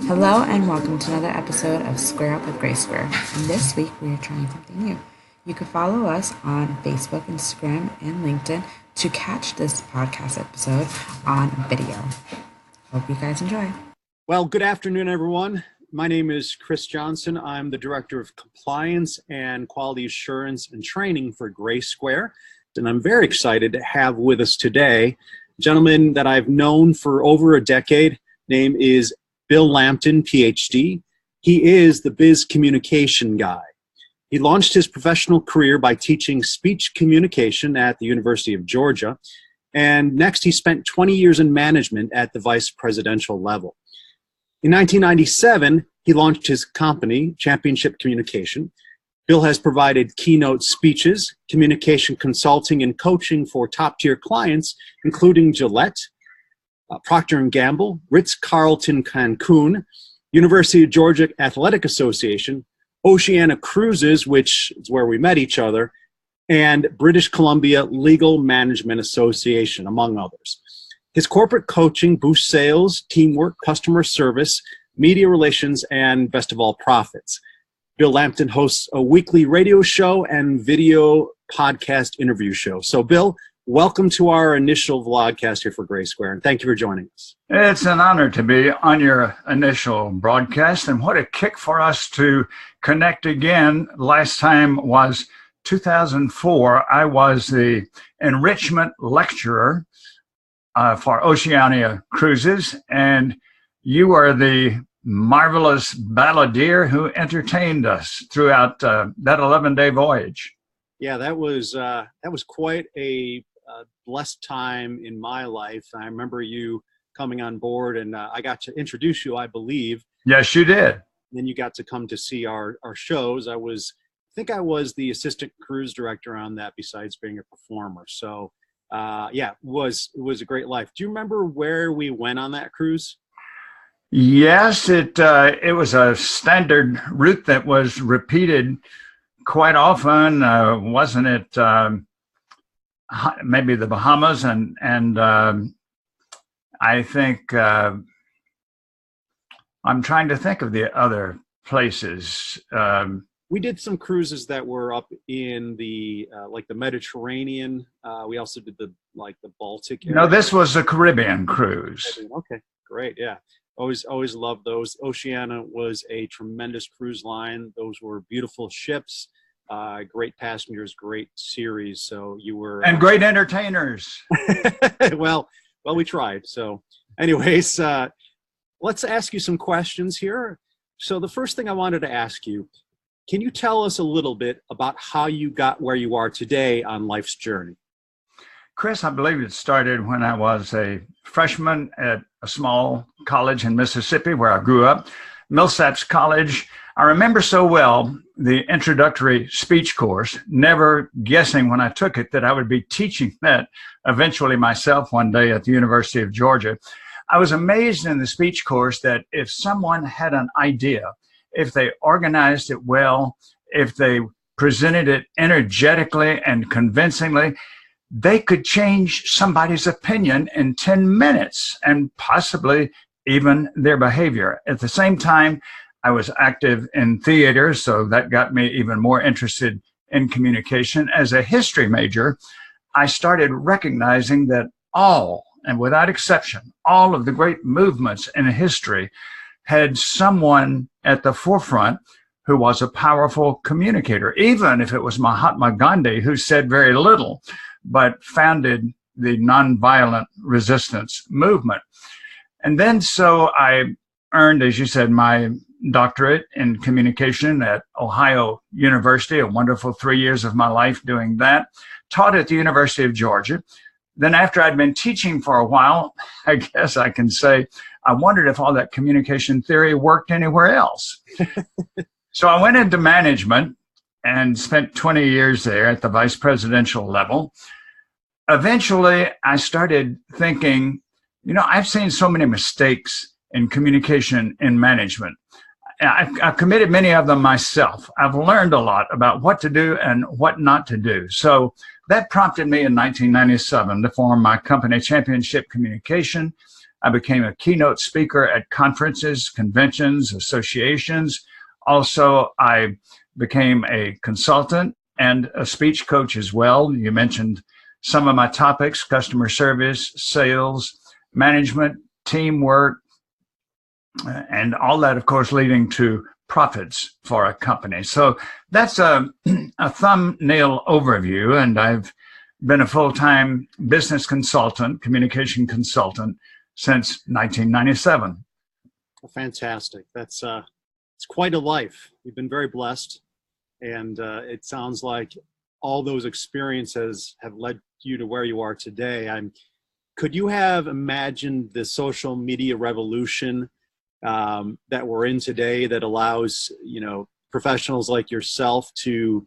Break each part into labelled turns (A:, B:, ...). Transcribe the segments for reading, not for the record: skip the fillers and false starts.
A: Hello and welcome to another episode of Square Up with GraySquare. And this week we are trying something new. You can follow us on Facebook, Instagram, and LinkedIn to catch this podcast episode on video. Hope you guys enjoy.
B: Well, good afternoon, everyone. My name is Chris Johnson. I'm the Director of Compliance and Quality Assurance and Training for GraySquare. And I'm very excited to have with us today a gentleman that I've known for over a decade. Name is Bill Lampton, Ph.D. He is the Biz Communication Guy. He launched his professional career by teaching speech communication at the University of Georgia. And next, he spent 20 years in management at the vice presidential level. In 1997, he launched his company, Championship Communication. Bill has provided keynote speeches, communication consulting, and coaching for top-tier clients, including Gillette, Procter & Gamble, Ritz-Carlton Cancun, University of Georgia Athletic Association, Oceania Cruises, which is where we met each other, and British Columbia Legal Management Association, among others. His corporate coaching boosts sales, teamwork, customer service, media relations, and best of all, profits. Bill Lampton hosts a weekly radio show and video podcast interview show. So, Bill, welcome to our initial vlogcast here for GraySquare, and thank you for joining us.
C: It's an honor to be on your initial broadcast, and what a kick for us to connect again. Last time was 2004. I was the enrichment lecturer for Oceania Cruises, and you are the marvelous balladeer who entertained us throughout that 11-day voyage.
B: Yeah, that was quite a blessed time in my life. I remember you coming on board, and I got to introduce you, I believe.
C: Yes, you did.
B: Then you got to come to see our shows. I think I was the assistant cruise director on that, besides being a performer. So, yeah, it was a great life. Do you remember where we went on that cruise?
C: Yes, it was a standard route that was repeated quite often. Wasn't it? Maybe the Bahamas, and I think I'm trying to think of the other places.
B: We did some cruises that were up in the like the Mediterranean. We also did the Baltic area.
C: No, this was a Caribbean cruise.
B: Okay, great. Yeah, always loved those. Oceania was a tremendous cruise line. Those were beautiful ships. Great passengers, great series. So you were
C: and great entertainers.
B: well, we tried. So, anyways, let's ask you some questions here. So the first thing I wanted to ask you, can you tell us a little bit about how you got where you are today on life's journey?
C: Chris, I believe it started when I was a freshman at a small college in Mississippi where I grew up, Millsaps College. I remember so well the introductory speech course, never guessing when I took it that I would be teaching that eventually myself one day at the University of Georgia. I was amazed in the speech course that if someone had an idea, if they organized it well, if they presented it energetically and convincingly, they could change somebody's opinion in 10 minutes and possibly even their behavior. At the same time, I was active in theater, so that got me even more interested in communication. As a history major, I started recognizing that all, and without exception, all of the great movements in history had someone at the forefront who was a powerful communicator, even if it was Mahatma Gandhi, who said very little, but founded the nonviolent resistance movement. And then so I earned, as you said, my doctorate in communication at Ohio University, a wonderful 3 years of my life doing that, taught at the University of Georgia. Then after I'd been teaching for a while, I guess I can say, I wondered if all that communication theory worked anywhere else. So I went into management and spent 20 years there at the vice presidential level. Eventually, I started thinking, I've seen so many mistakes in communication in management. I've committed many of them myself. I've learned a lot about what to do and what not to do. So that prompted me in 1997 to form my company, Championship Communication. I became a keynote speaker at conferences, conventions, associations. Also, I became a consultant and a speech coach as well. You mentioned some of my topics: customer service, sales, management, teamwork, and all that, of course, leading to profits for a company. So that's a thumbnail overview, and I've been a full-time business consultant, communication consultant, since 1997.
B: Fantastic. That's it's quite a life. You've been very blessed, and it sounds like all those experiences have led you to where you are today. Could you have imagined the social media revolution that we're in today, that allows, you know, professionals like yourself to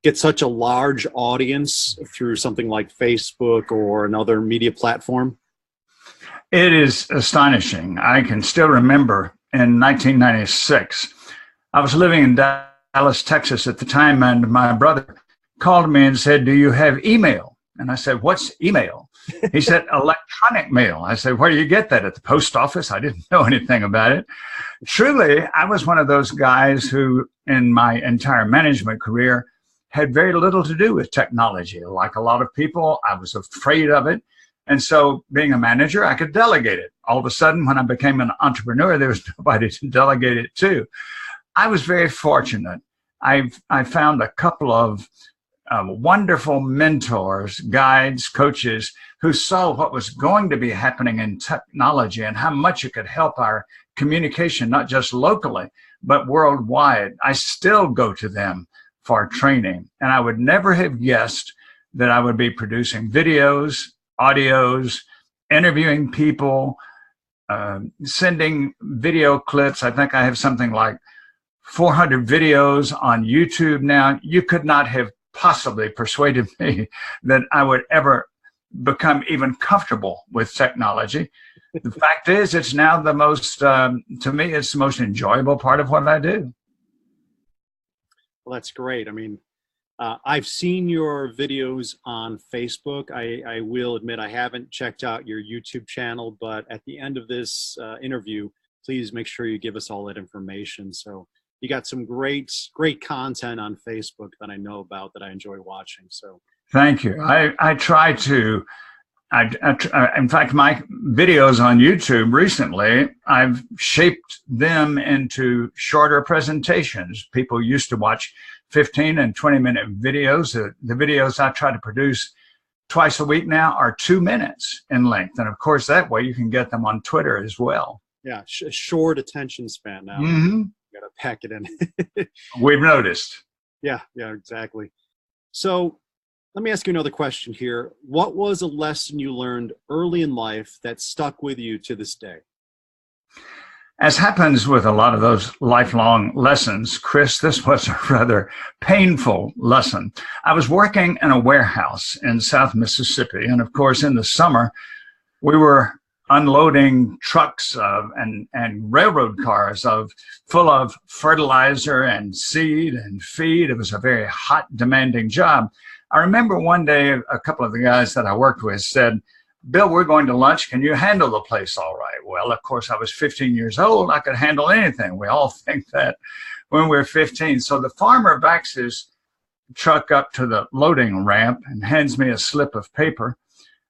B: get such a large audience through something like Facebook or another media platform?
C: It is astonishing. I can still remember in 1996, I was living in Dallas, Texas at the time, and my brother called me and said, "Do you have email?" And I said, "What's email?" He said, "Electronic mail." I said, "Where do you get that?" "At the post office." I didn't know anything about it. Truly, I was one of those guys who, in my entire management career, had very little to do with technology. Like a lot of people, I was afraid of it. And so, being a manager, I could delegate it. All of a sudden, when I became an entrepreneur, there was nobody to delegate it to. I was very fortunate. I found a couple of wonderful mentors, guides, coaches who saw what was going to be happening in technology and how much it could help our communication, not just locally, but worldwide. I still go to them for training. And I would never have guessed that I would be producing videos, audios, interviewing people, sending video clips. I think I have something like 400 videos on YouTube now. You could not have possibly persuaded me that I would ever become even comfortable with technology. The fact is, it's now the most, to me, it's the most enjoyable part of what I do.
B: Well, that's great. I mean, I've seen your videos on Facebook. I will admit I haven't checked out your YouTube channel, but at the end of this interview, please make sure you give us all that information. So you got some great content on Facebook that I know about, that I enjoy watching. So
C: thank you. I try to. In fact, my videos on YouTube recently, I've shaped them into shorter presentations. People used to watch 15 and 20-minute videos. The videos I try to produce twice a week now are 2 minutes in length. And of course, that way you can get them on Twitter as well.
B: Yeah, short attention span now.
C: Mm-hmm.
B: You got to pack it in.
C: We've noticed.
B: Yeah, exactly. So let me ask you another question here. What was a lesson you learned early in life that stuck with you to this day?
C: As happens with a lot of those lifelong lessons, Chris, this was a rather painful lesson. I was working in a warehouse in South Mississippi, and of course, in the summer, we were unloading trucks and railroad cars full of fertilizer and seed and feed. It was a very hot, demanding job. I remember one day, a couple of the guys that I worked with said, "Bill, we're going to lunch. Can you handle the place all right?" Well, of course, I was 15 years old. I could handle anything. We all think that when we're 15. So the farmer backs his truck up to the loading ramp and hands me a slip of paper.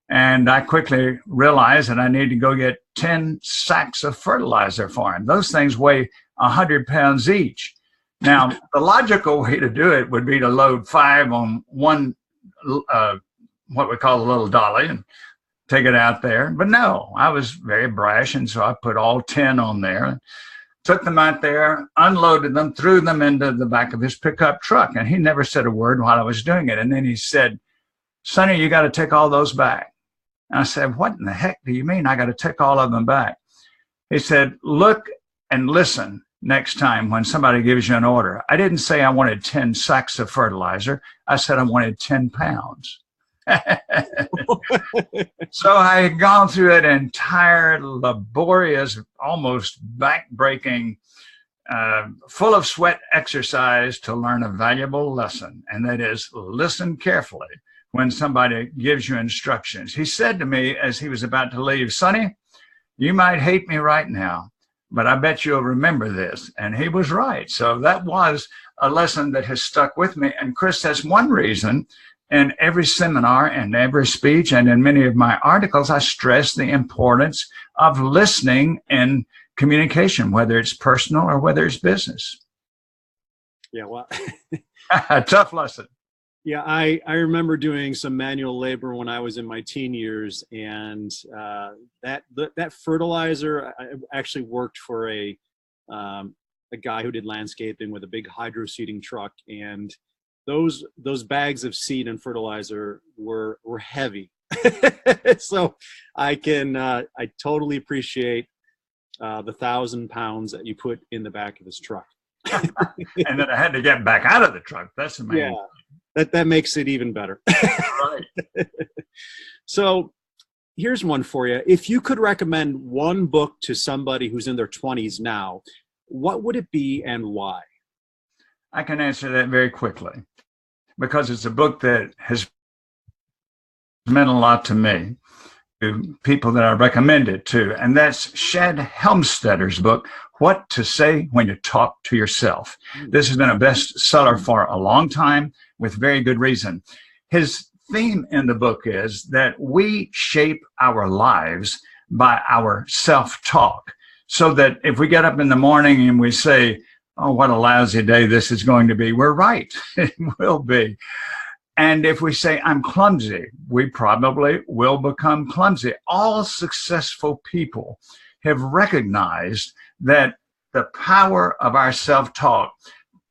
C: And I quickly realized that I need to go get 10 sacks of fertilizer for him. Those things weigh 100 pounds each. Now, the logical way to do it would be to load 5 on one, what we call a little dolly, and take it out there. But no, I was very brash, and so I put all 10 on there, took them out there, unloaded them, threw them into the back of his pickup truck. And he never said a word while I was doing it. And then he said, "Sonny, you got to take all those back." And I said, "What in the heck do you mean I got to take all of them back?" He said, "Look and listen next time when somebody gives you an order. I didn't say I wanted 10 sacks of fertilizer. I said I wanted 10 pounds. So I had gone through an entire laborious, almost back-breaking, full of sweat exercise to learn a valuable lesson, and that is, listen carefully when somebody gives you instructions. He said to me as he was about to leave, "Sonny, you might hate me right now, but I bet you'll remember this. And he was right. So that was a lesson that has stuck with me. And Chris, that's one reason in every seminar and every speech and in many of my articles, I stress the importance of listening in communication, whether it's personal or whether it's business.
B: Yeah, well,
C: A tough lesson.
B: yeah, I remember doing some manual labor when I was in my teen years, and that fertilizer, I actually worked for a guy who did landscaping with a big hydro seeding truck, and those bags of seed and fertilizer were heavy. So I totally appreciate the 1,000 pounds that you put in the back of this truck.
C: And then I had to get back out of the truck. That's amazing.
B: Yeah, that makes it even better.
C: Right.
B: So here's one for you. If you could recommend one book to somebody who's in their 20s now, what would it be and why?
C: I can answer that very quickly because it's a book that has meant a lot to me, to people that I recommend it to, and that's Shad Helmstedter's book, What to Say When You Talk to Yourself. This has been a bestseller for a long time with very good reason. His theme in the book is that we shape our lives by our self-talk, so that if we get up in the morning and we say, oh, what a lousy day this is going to be, we're right. It will be. And if we say, I'm clumsy, we probably will become clumsy. All successful people have recognized that the power of our self-talk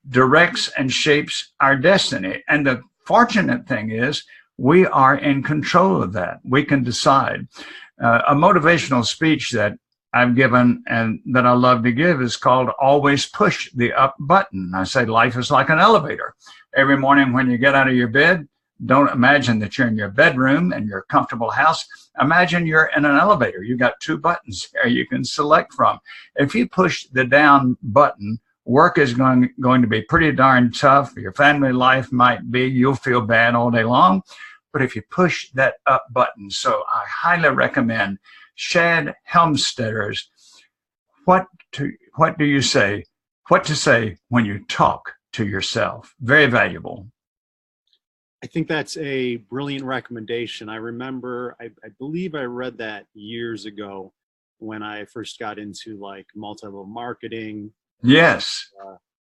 C: directs and shapes our destiny. And the fortunate thing is we are in control of that. We can decide. A motivational speech that I've given and that I love to give is called Always Push the Up Button. I say life is like an elevator. Every morning when you get out of your bed, don't imagine that you're in your bedroom in your comfortable house. Imagine you're in an elevator. You've got two buttons there you can select from. If you push the down button, work is going to be pretty darn tough. Your family life might be. You'll feel bad all day long. But if you push that up button, so I highly recommend Shad Helmstedter's What Do You Say? What to Say When You Talk to Yourself. Very valuable.
B: I think that's a brilliant recommendation. I remember, I believe I read that years ago when I first got into like multi-level marketing.
C: Yes.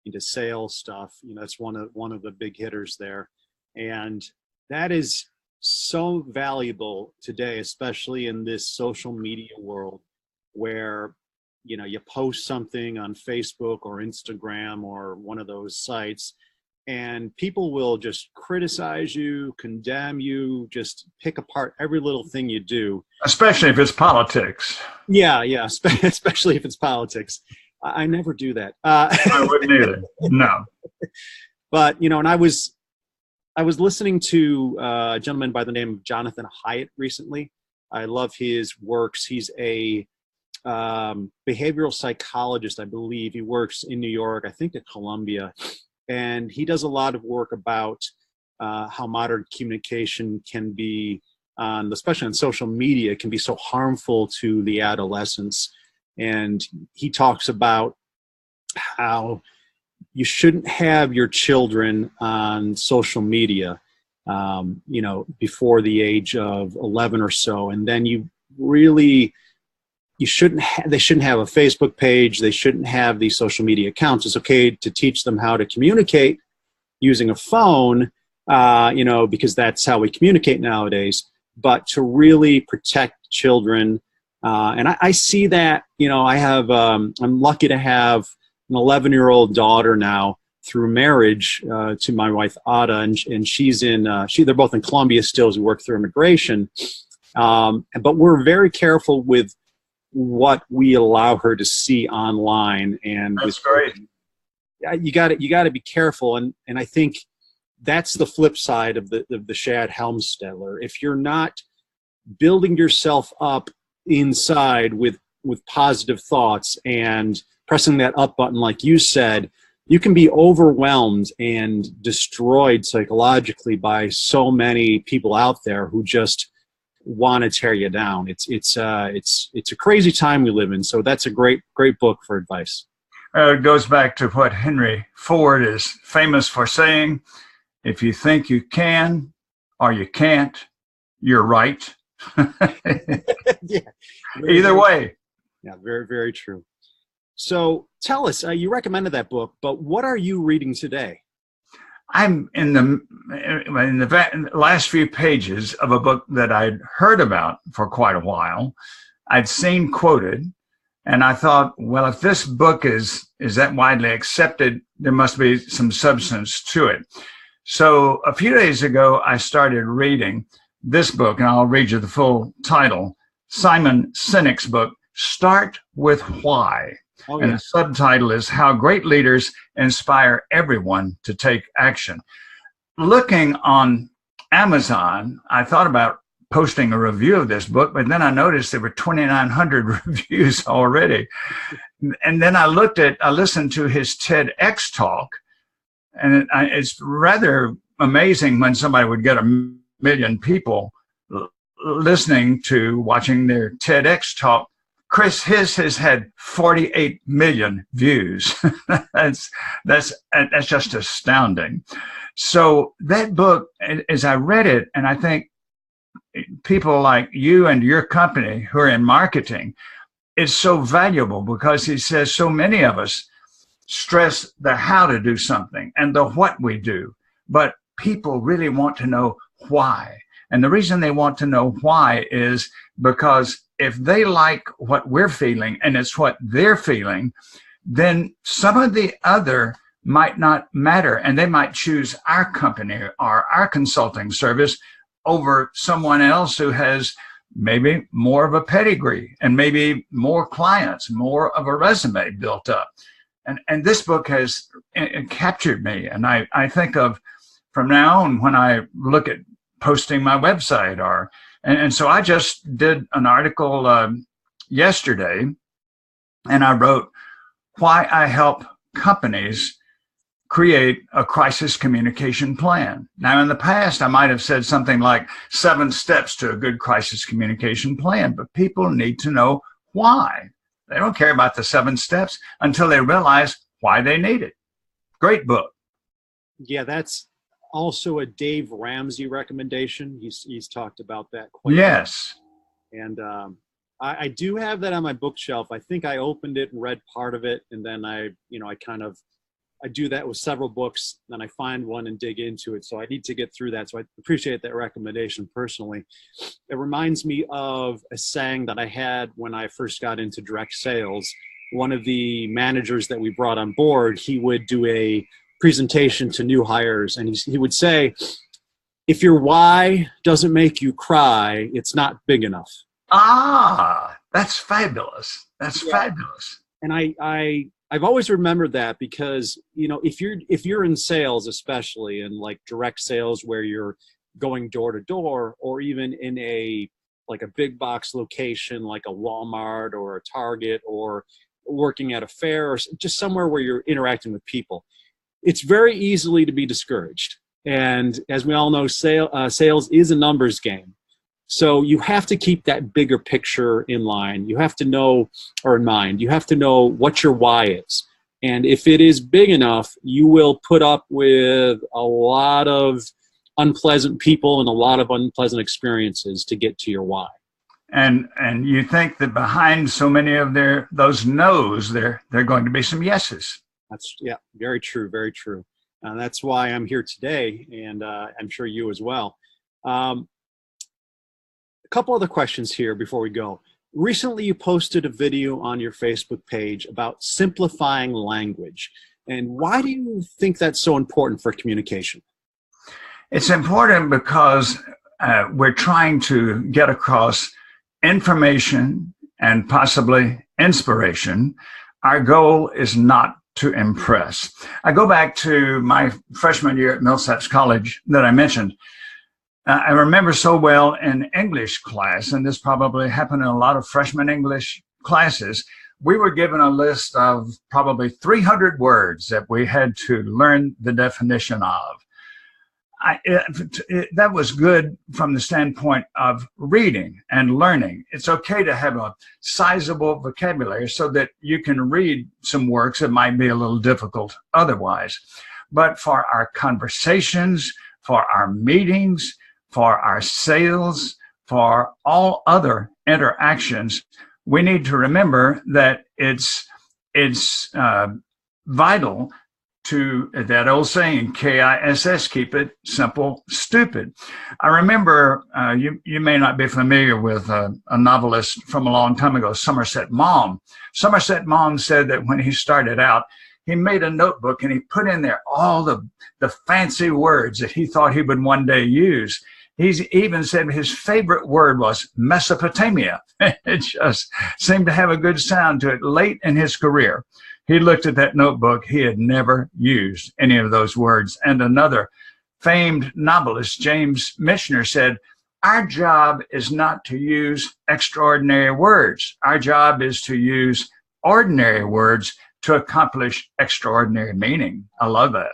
B: Into sales stuff. You know, that's one of the big hitters there. And that is so valuable today, especially in this social media world where, you know, you post something on Facebook or Instagram or one of those sites, and people will just criticize you, condemn you, just pick apart every little thing you do.
C: Especially if it's politics.
B: Yeah, especially if it's politics. I never do that.
C: I wouldn't either. No.
B: But, you know, and I was listening to a gentleman by the name of Jonathan Haidt recently. I love his works. He's a behavioral psychologist, I believe. He works in New York, I think at Columbia. And he does a lot of work about how modern communication can be, especially on social media, can be so harmful to the adolescents. And he talks about how you shouldn't have your children on social media, you know, before the age of 11 or so. And then they shouldn't have a Facebook page. They shouldn't have these social media accounts. It's okay to teach them how to communicate using a phone, you know, because that's how we communicate nowadays. But to really protect children, and I see that, you know, I'm lucky to have an 11-year-old daughter now through marriage to my wife Ada, and she's they're both in Columbia still as we work through immigration. But we're very careful with what we allow her to see online, and
C: that's great.
B: You got to be careful, and I think that's the flip side of the Shad Helmstedter. If you're not building yourself up inside with positive thoughts and pressing that up button, like you said, you can be overwhelmed and destroyed psychologically by so many people out there who just want to tear you down. It's a crazy time we live in. So that's a great book for advice.
C: It goes back to what Henry Ford is famous for saying: if you think you can or you can't, you're right.
B: Yeah.
C: Either way.
B: Yeah, very, very true. So tell us, you recommended that book, but what are you reading today?
C: I'm in the last few pages of a book that I'd heard about for quite a while. I'd seen quoted, and I thought, well, if this book is that widely accepted, there must be some substance to it. So a few days ago, I started reading this book, and I'll read you the full title, Simon Sinek's book, Start with Why.
B: Oh, yeah.
C: And the subtitle is How Great Leaders Inspire Everyone to Take Action. Looking on Amazon, I thought about posting a review of this book, but then I noticed there were 2,900 reviews already. And then I listened to his TEDx talk, and it's rather amazing when somebody would get 1 million people watching their TEDx talk. Chris, his has had 48 million views. That's just astounding. So that book, as I read it, and I think people like you and your company who are in marketing, is so valuable because he says so many of us stress the how to do something and the what we do, but people really want to know why. And the reason they want to know why is because if they like what we're feeling and it's what they're feeling, then some of the other might not matter, and they might choose our company or our consulting service over someone else who has maybe more of a pedigree and maybe more clients, more of a resume built up. And this book has captured me. And I think of from now on when I look at posting my website and so I just did an article yesterday, and I wrote why I help companies create a crisis communication plan. Now, in the past, I might have said something like 7 steps to a good crisis communication plan, but people need to know why. They don't care about the 7 steps until they realize why they need it. Great book.
B: Yeah, that's also a Dave Ramsey recommendation. He's talked about that quite
C: Yes.
B: a bit. And I do have that on my bookshelf. I think I opened it and read part of it, and then I do that with several books, then I find one and dig into it. So I need to get through that. So I appreciate that recommendation personally. It reminds me of a saying that I had when I first got into direct sales. One of the managers that we brought on board, he would do a presentation to new hires, and he would say, if your why doesn't make you cry, it's not big enough.
C: Ah, that's fabulous. That's fabulous.
B: And I've always remembered that because, if you're in sales, especially in like direct sales where you're going door to door, or even in a big box location like a Walmart or a Target, or working at a fair, or just somewhere where you're interacting with people, it's very easily to be discouraged. And as we all know, sales is a numbers game. So you have to keep that bigger picture in line. You have to know, or in mind, you have to know what your why is. And if it is big enough, you will put up with a lot of unpleasant people and a lot of unpleasant experiences to get to your why.
C: And you think that behind so many of those no's, there are going to be some yeses.
B: That's very true, very true. That's why I'm here today, and I'm sure you as well. A couple other questions here before we go. Recently, you posted a video on your Facebook page about simplifying language. And why do you think that's so important for communication?
C: It's important because we're trying to get across information and possibly inspiration. Our goal is not to impress. I go back to my freshman year at Millsaps College that I mentioned. I remember so well in English class, and this probably happened in a lot of freshman English classes, we were given a list of probably 300 words that we had to learn the definition of. that was good from the standpoint of reading and learning. It's okay to have a sizable vocabulary so that you can read some works that might be a little difficult otherwise. But for our conversations, for our meetings, for our sales, for all other interactions, we need to remember that it's vital to that old saying, KISS, keep it simple, stupid. I remember, you may not be familiar with a novelist from a long time ago, Somerset Maugham. Somerset Maugham said that when he started out, he made a notebook and he put in there all the fancy words that he thought he would one day use. He's even said his favorite word was Mesopotamia. It just seemed to have a good sound to it. Late in his career, he looked at that notebook. He had never used any of those words. And another famed novelist, James Michener, said, our job is not to use extraordinary words. Our job is to use ordinary words to accomplish extraordinary meaning. I love that.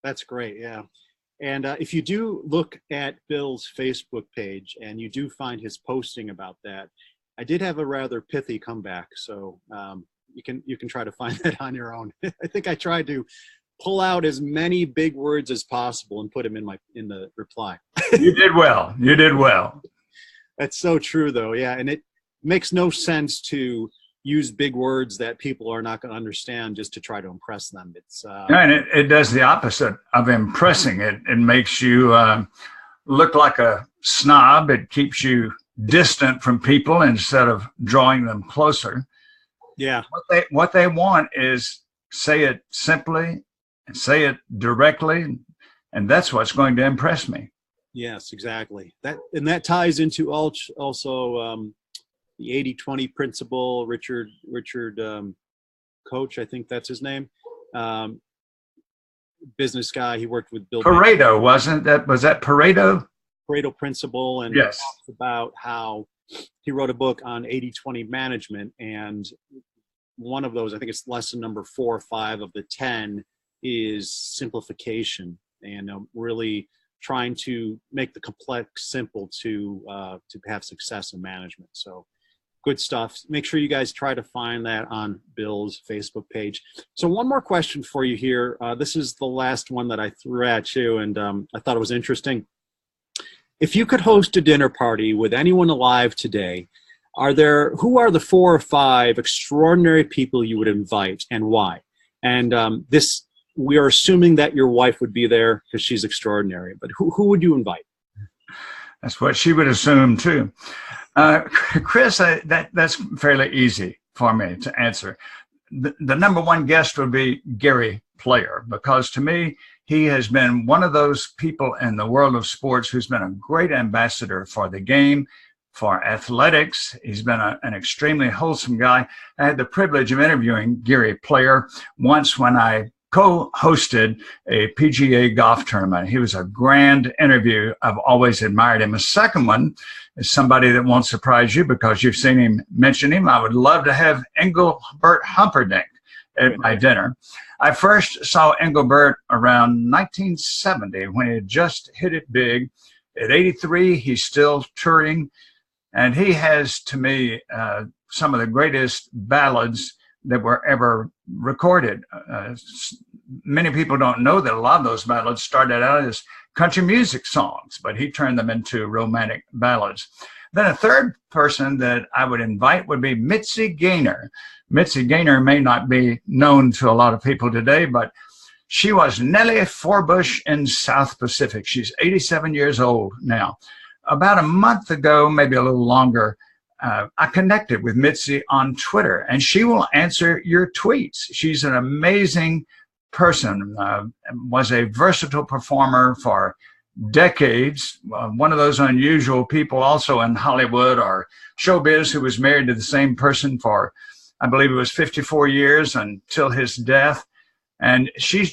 B: That's great, yeah. And if you do look at Bill's Facebook page and you do find his posting about that, I did have a rather pithy comeback. So you can try to find that on your own. I think I tried to pull out as many big words as possible and put them in the reply.
C: You did well. You did well.
B: That's so true, though. Yeah, and it makes no sense to use big words that people are not going to understand just to try to impress them. It's
C: and it does the opposite of impressing. It makes you look like a snob. It keeps you distant from people instead of drawing them closer.
B: Yeah.
C: What they want is say it simply and say it directly, and that's what's going to impress me.
B: Yes, exactly. That ties into also the 80-20 principle. Richard Koch, I think that's his name. Business guy. He worked with Bill.
C: Pareto, wasn't that? Was that Pareto?
B: Pareto principle, and
C: yes,
B: talks about how he wrote a book on 80-20 management, and one of those, I think it's lesson number 4 or 5 of the 10, is simplification, and really trying to make the complex simple to have success in management. So good stuff. Make sure you guys try to find that on Bill's Facebook page. So one more question for you here. This is the last one that I threw at you, and I thought it was interesting. If you could host a dinner party with anyone alive today, who are the 4 or 5 extraordinary people you would invite and why? And we are assuming that your wife would be there because she's extraordinary, but who would you invite?
C: That's what she would assume too. Chris, that's fairly easy for me to answer. The number one guest would be Gary Player, because to me, he has been one of those people in the world of sports who's been a great ambassador for the game, for athletics. He's been an extremely wholesome guy. I had the privilege of interviewing Gary Player once when I co-hosted a PGA golf tournament. He was a grand interview. I've always admired him. A second one is somebody that won't surprise you because you've seen him mention him. I would love to have Engelbert Humperdinck at my dinner. I first saw Engelbert around 1970 when he had just hit it big. At 83, he's still touring, and he has, to me, some of the greatest ballads that were ever recorded. Many people don't know that a lot of those ballads started out as country music songs, but he turned them into romantic ballads. Then a third person that I would invite would be Emcee Gaynor. Emcee Gaynor may not be known to a lot of people today, but she was Nellie Forbush in South Pacific. She's 87 years old now. About a month ago, maybe a little longer, I connected with Emcee on Twitter, and she will answer your tweets. She's an amazing person, was a versatile performer for decades, one of those unusual people also in Hollywood or showbiz who was married to the same person for, I believe it was 54 years until his death. And she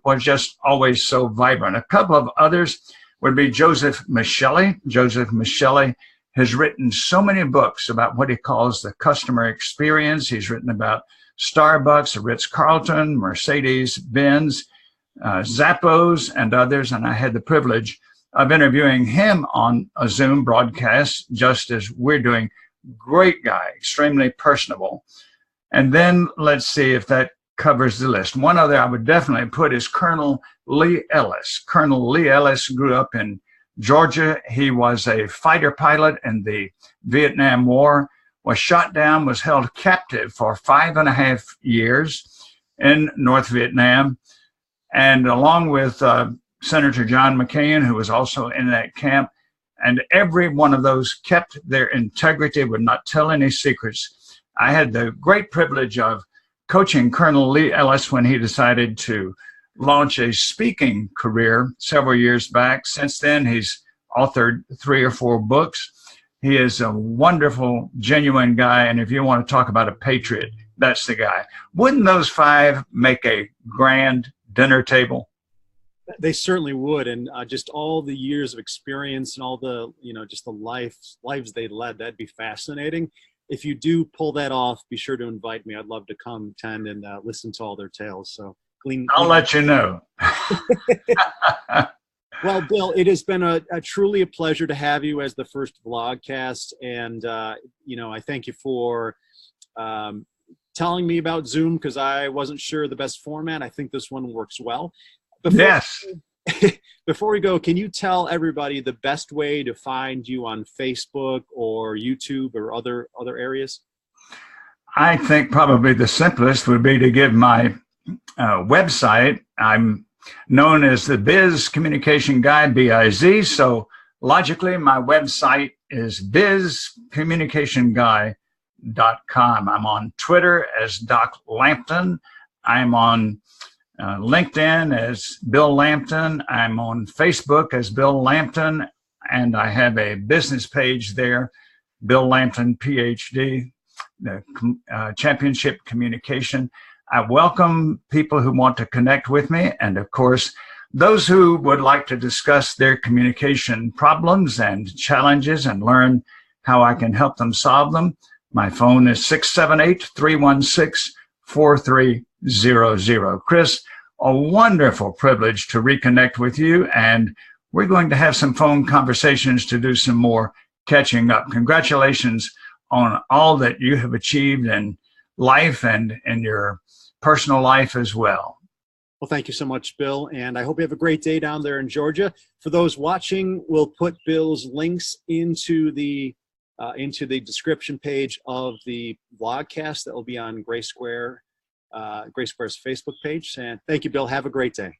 C: was just always so vibrant. A couple of others would be Joseph Michelli. Joseph Michelli has written so many books about what he calls the customer experience. He's written about Starbucks, Ritz-Carlton, Mercedes-Benz, Zappos and others, and I had the privilege of interviewing him on a Zoom broadcast, just as we're doing. Great guy, extremely personable. And then let's see if that covers the list. One other I would definitely put is Colonel Lee Ellis. Colonel Lee Ellis grew up in Georgia. He was a fighter pilot in the Vietnam War, was shot down, was held captive for 5.5 years in North Vietnam. And along with Senator John McCain, who was also in that camp, and every one of those kept their integrity, would not tell any secrets. I had the great privilege of coaching Colonel Lee Ellis when he decided to launch a speaking career several years back. Since then, he's authored 3 or 4 books. He is a wonderful, genuine guy, and if you want to talk about a patriot, that's the guy. Wouldn't those 5 make a grand dinner table?
B: They certainly would, and just all the years of experience and all the, just the lives they led, that'd be fascinating. If you do pull that off, be sure to invite me. I'd love to come attend and listen to all their tales. So
C: I'll let you know.
B: Well, Bill, it has been truly a pleasure to have you as the first vlogcast, and I thank you for telling me about Zoom, because I wasn't sure the best format. I think this one works well.
C: Yes.
B: Before we go, can you tell everybody the best way to find you on Facebook or YouTube or other areas?
C: I think probably the simplest would be to give my website. I'm known as the Biz Communication Guy, B-I-Z. So logically, my website is bizcommunicationguy.com. I'm on Twitter as Doc Lampton. I'm on LinkedIn as Bill Lampton. I'm on Facebook as Bill Lampton, and I have a business page there, Bill Lampton, Ph.D., the Championship Communication. I welcome people who want to connect with me, and of course, those who would like to discuss their communication problems and challenges and learn how I can help them solve them. My phone is 678-316-4300. Chris, a wonderful privilege to reconnect with you, and we're going to have some phone conversations to do some more catching up. Congratulations on all that you have achieved in life and in your personal life as well.
B: Well, thank you so much, Bill, and I hope you have a great day down there in Georgia. For those watching, we'll put Bill's links into the description page of the vlogcast that will be on GraySquare, GraySquare's Facebook page. And thank you, Bill. Have a great day.